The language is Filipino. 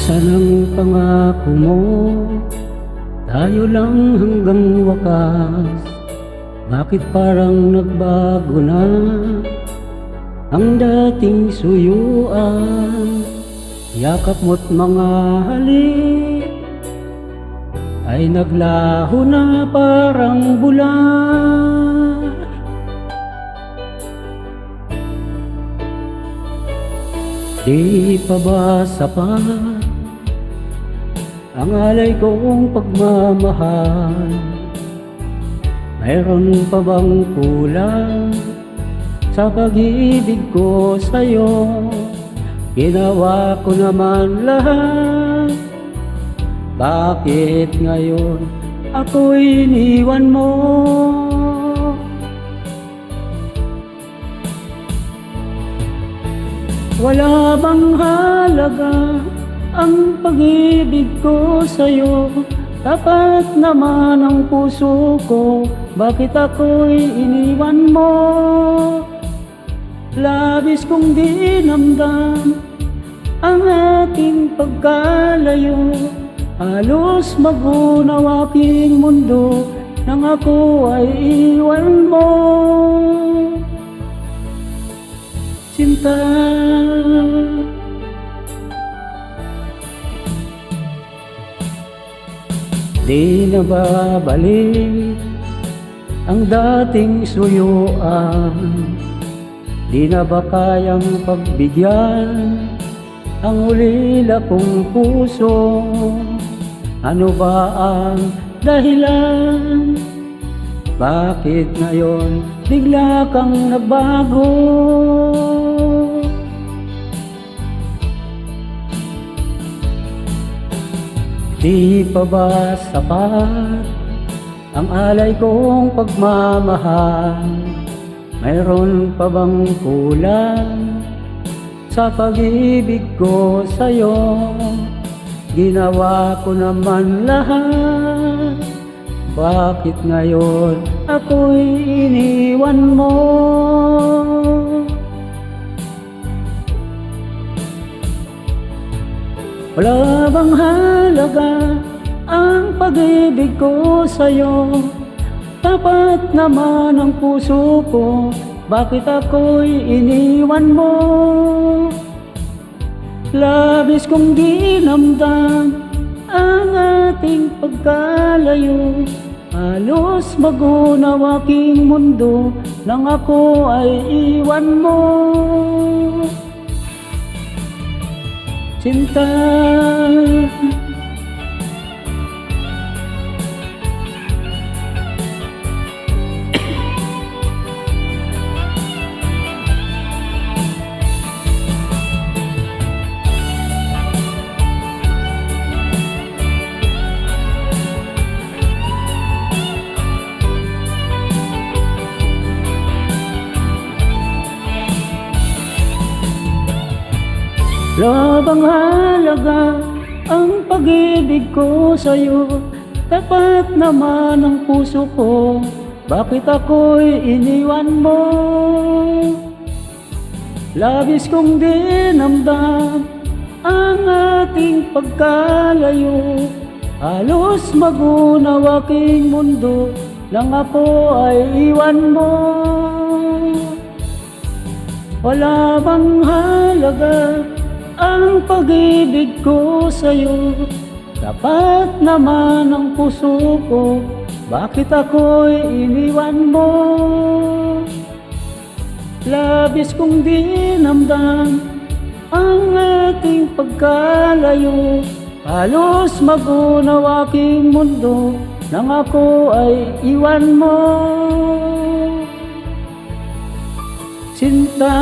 Asan ang pangako mo? Tayo lang hanggang wakas. Bakit parang nagbago na ang dating suyuan? Yakap mo't mga halik ay naglaho na parang bulan. Di pa ba sapat ang alay kong pagmamahal? Mayroon pa bang kulang sa pag-ibig ko sa'yo? Ginawa ko naman lahat, bakit ngayon ako'y iniwan mo? Wala bang halaga ang pag-ibig ko sa'yo? Tapat naman ang puso ko, bakit ako'y iniwan mo? Labis kong dinamdam ang ating pagkalayo, halos magunaw aking mundo nang ako ay iwan mo. Sinta, di na babalik ang dating suyuan? Di na ba kayang pagbigyan ang ulila kong puso? Ano ba ang dahilan? Bakit ngayon bigla kang nabago? Di pa ba sapat ang alay kong pagmamahal? Mayroon pa bang kulang sa pag-ibig ko sa'yo? Ginawa ko naman lahat, bakit ngayon ako'y iniwan mo? Wala bang halaga ang pag-ibig ko sa'yo? Tapat naman ang puso ko, bakit ako'y iniwan mo? Labis kong dinamdam ang ating pagkalayo, halos magunaw aking mundo nang ako ay iwan mo. Sinta, wala bang halaga ang pag-ibig ko sa'yo? Tapat naman ang puso ko, bakit ako'y iniwan mo? Labis kong dinamdam ang ating pagkalayo, halos magunaw aking mundo nang ako ay iwan mo. Wala bang halaga ang pag-ibig ko sa'yo? Tapat naman ang puso ko, bakit ako'y iniwan mo? Labis kong dinamdam ang ating pagkalayo, halos magunaw aking mundo nang ako ay iwan mo. Sinta,